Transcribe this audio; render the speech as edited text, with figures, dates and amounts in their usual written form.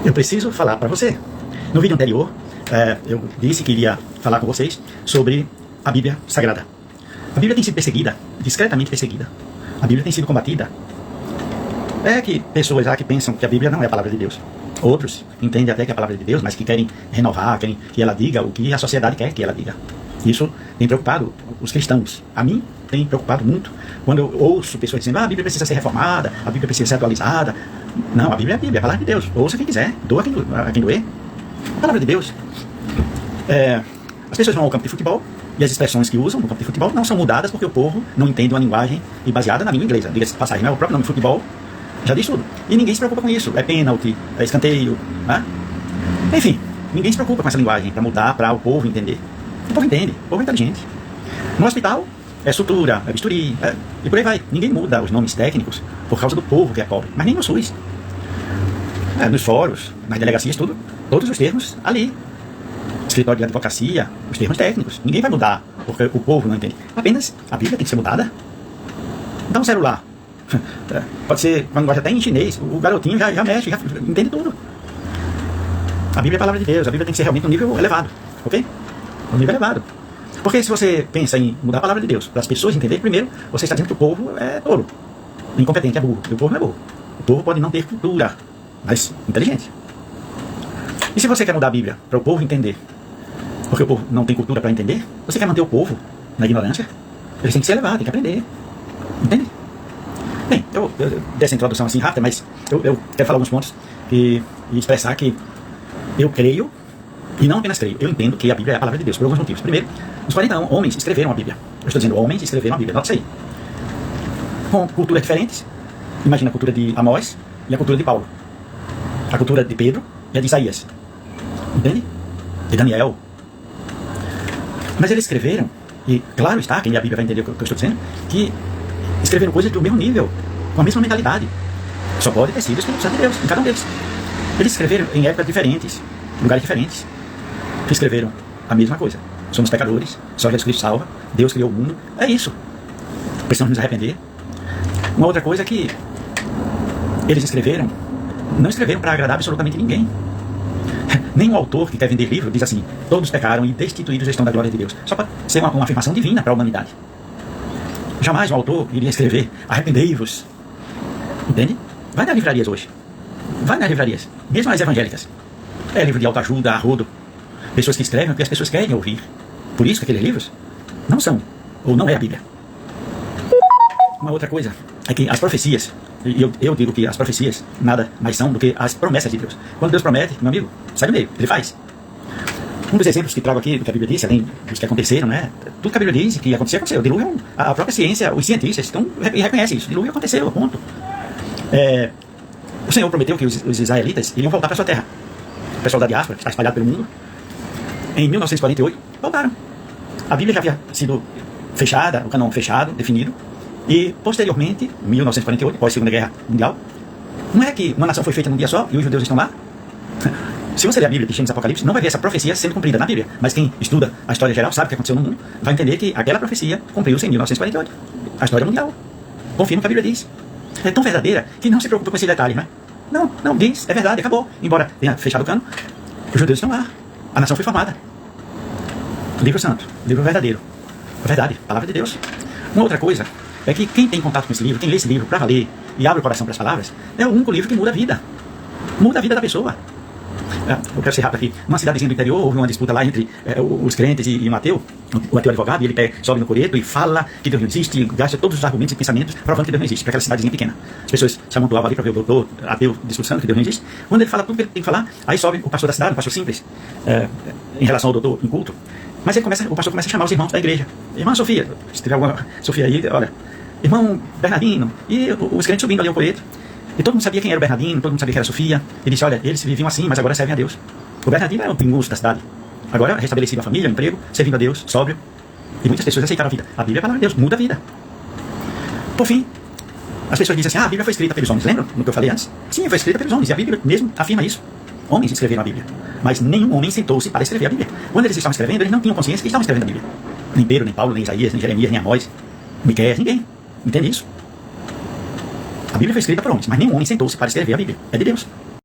Eu preciso falar para você. No vídeo anterior, eu disse que iria falar com vocês sobre a Bíblia Sagrada. A Bíblia tem sido perseguida, discretamente perseguida. A Bíblia tem sido combatida. É que pessoas lá que pensam que a Bíblia não é a palavra de Deus. Outros entendem até que é a palavra de Deus, mas que querem renovar, querem que ela diga o que a sociedade quer que ela diga. Isso tem preocupado os cristãos. A mim tem preocupado muito quando eu ouço pessoas dizendo: a Bíblia precisa ser reformada, a Bíblia precisa ser atualizada. Não, a Bíblia é a Bíblia, é a palavra de Deus. Ouça quem quiser, doa a quem doer. A palavra de Deus. As pessoas vão ao campo de futebol e as expressões que usam no campo de futebol não são mudadas porque o povo não entende uma linguagem baseada na língua inglesa. Diga-se de passagem, o próprio nome futebol já diz tudo. E ninguém se preocupa com isso. É pênalti, é escanteio. Né? Enfim, ninguém se preocupa com essa linguagem para mudar, para o povo entender. O povo entende, o povo é inteligente. No hospital, é sutura, é bisturi, e por aí vai. Ninguém muda os nomes técnicos por causa do povo que é pobre. Mas nem no SUS. Nos fóruns, nas delegacias, tudo. Todos os termos ali. Escritório de advocacia, os termos técnicos. Ninguém vai mudar porque o povo não entende. Apenas a Bíblia tem que ser mudada. Dá um celular. Pode ser, quando gosta até em chinês, o garotinho já mexe, já entende tudo. A Bíblia é a palavra de Deus, a Bíblia tem que ser realmente um nível elevado, ok? Um nível elevado. Porque se você pensa em mudar a palavra de Deus para as pessoas entenderem, primeiro, você está dizendo que o povo é tolo, incompetente, é burro. E o povo não é burro. O povo pode não ter cultura, mas inteligente. E se você quer mudar a Bíblia para o povo entender, porque o povo não tem cultura para entender, você quer manter o povo na ignorância, eles têm que se elevar, têm que aprender. Entende? Bem, eu dessa introdução assim rápida, mas eu quero falar alguns pontos e expressar que eu creio, e não apenas creio, eu entendo que a Bíblia é a palavra de Deus, por alguns motivos. Primeiro, os 40 homens escreveram a Bíblia. Eu estou dizendo homens escreveram a Bíblia, nota isso aí. Com culturas diferentes. Imagina a cultura de Amós e a cultura de Paulo. A cultura de Pedro e a de Isaías. Entende? De Daniel. Mas eles escreveram, e claro está, quem lê a Bíblia vai entender o que eu estou dizendo, que escreveram coisas do mesmo nível, com a mesma mentalidade. Só pode ter sido o Espírito Santo de Deus, em cada um deles. Eles escreveram em épocas diferentes, em lugares diferentes. Escreveram a mesma coisa. Somos pecadores, só Jesus Cristo salva, Deus criou o mundo. É isso. Precisamos nos arrepender. Uma outra coisa é que eles escreveram, não escreveram para agradar absolutamente ninguém. Nenhum autor que quer vender livro diz assim: todos pecaram e destituídos estão da glória de Deus. Só para ser uma afirmação divina para a humanidade. Jamais um autor iria escrever: arrependei-vos. Entende? Vai nas livrarias hoje. Vai nas livrarias, mesmo as evangélicas. É livro de autoajuda, a rodo. Pessoas que escrevem o que as pessoas querem ouvir. Por isso que aqueles livros não são, ou não é a Bíblia. Uma outra coisa é que as profecias, e eu digo que as profecias nada mais são do que as promessas de Deus. Quando Deus promete, meu amigo, sai do meio, ele faz. Um dos exemplos que trago aqui do que a Bíblia disse, além dos que aconteceram, né? Tudo que a Bíblia diz que aconteceu. O dilúvio, a própria ciência, os cientistas estão, reconhecem isso. O dilúvio aconteceu, ponto. O Senhor prometeu que os israelitas iriam voltar para a sua terra. O pessoal da diáspora, que está espalhado pelo mundo, em 1948, voltaram. A Bíblia já havia sido fechada, o cânon fechado, definido, e posteriormente, em 1948, após a Segunda Guerra Mundial, não é que uma nação foi feita num dia só e os judeus estão lá? Se você ler a Bíblia de Gênesis e Apocalipse, não vai ver essa profecia sendo cumprida na Bíblia. Mas quem estuda a história geral, sabe o que aconteceu no mundo, vai entender que aquela profecia cumpriu-se em 1948. A história mundial. Confirma o que a Bíblia diz. É tão verdadeira que não se preocupa com esses detalhes, né? Não, diz, é verdade, acabou. Embora tenha fechado o cano, os judeus estão lá. A nação foi formada. Livro santo, livro verdadeiro. Verdade, palavra de Deus. Uma outra coisa é que quem tem contato com esse livro, quem lê esse livro para valer e abre o coração para as palavras, é o único livro que muda a vida. Muda a vida da pessoa. Eu quero ser rápido aqui. Numa cidadezinha do interior, houve uma disputa lá entre os crentes e o ateu. O ateu advogado, e ele sobe no coreto e fala que Deus não existe, e gasta todos os argumentos e pensamentos provando que Deus não existe, para aquela cidadezinha pequena. As pessoas se amontoavam ali para ver o doutor ateu discussando que Deus não existe. Quando ele fala tudo que ele tem que falar, aí sobe o pastor da cidade, o pastor simples, em relação ao doutor inculto. Mas o pastor começa a chamar os irmãos da igreja. Irmã Sofia, se tiver alguma Sofia aí, olha. Irmão Bernardino, e os crentes subindo ali ao coreto. E todo mundo sabia quem era o Bernardino, todo mundo sabia quem era a Sofia. Ele disse: olha, eles viviam assim, mas agora servem a Deus. O Bernardino era um pinguço da cidade. Agora restabelecido a família, o emprego, servindo a Deus, sóbrio. E muitas pessoas aceitaram a vida. A Bíblia é a palavra de Deus, muda a vida. Por fim, as pessoas dizem assim: a Bíblia foi escrita pelos homens. Lembram do que eu falei antes? Sim, foi escrita pelos homens. E a Bíblia mesmo afirma isso. Homens escreveram a Bíblia. Mas nenhum homem sentou-se para escrever a Bíblia. Quando eles estavam escrevendo, eles não tinham consciência que estavam escrevendo a Bíblia. Nem Pedro, nem Paulo, nem Isaías, nem Jeremias, nem Amós, Miqueias, ninguém. Entende isso? A Bíblia foi escrita por homens, mas nenhum homem sentou-se para escrever a Bíblia. É de Deus.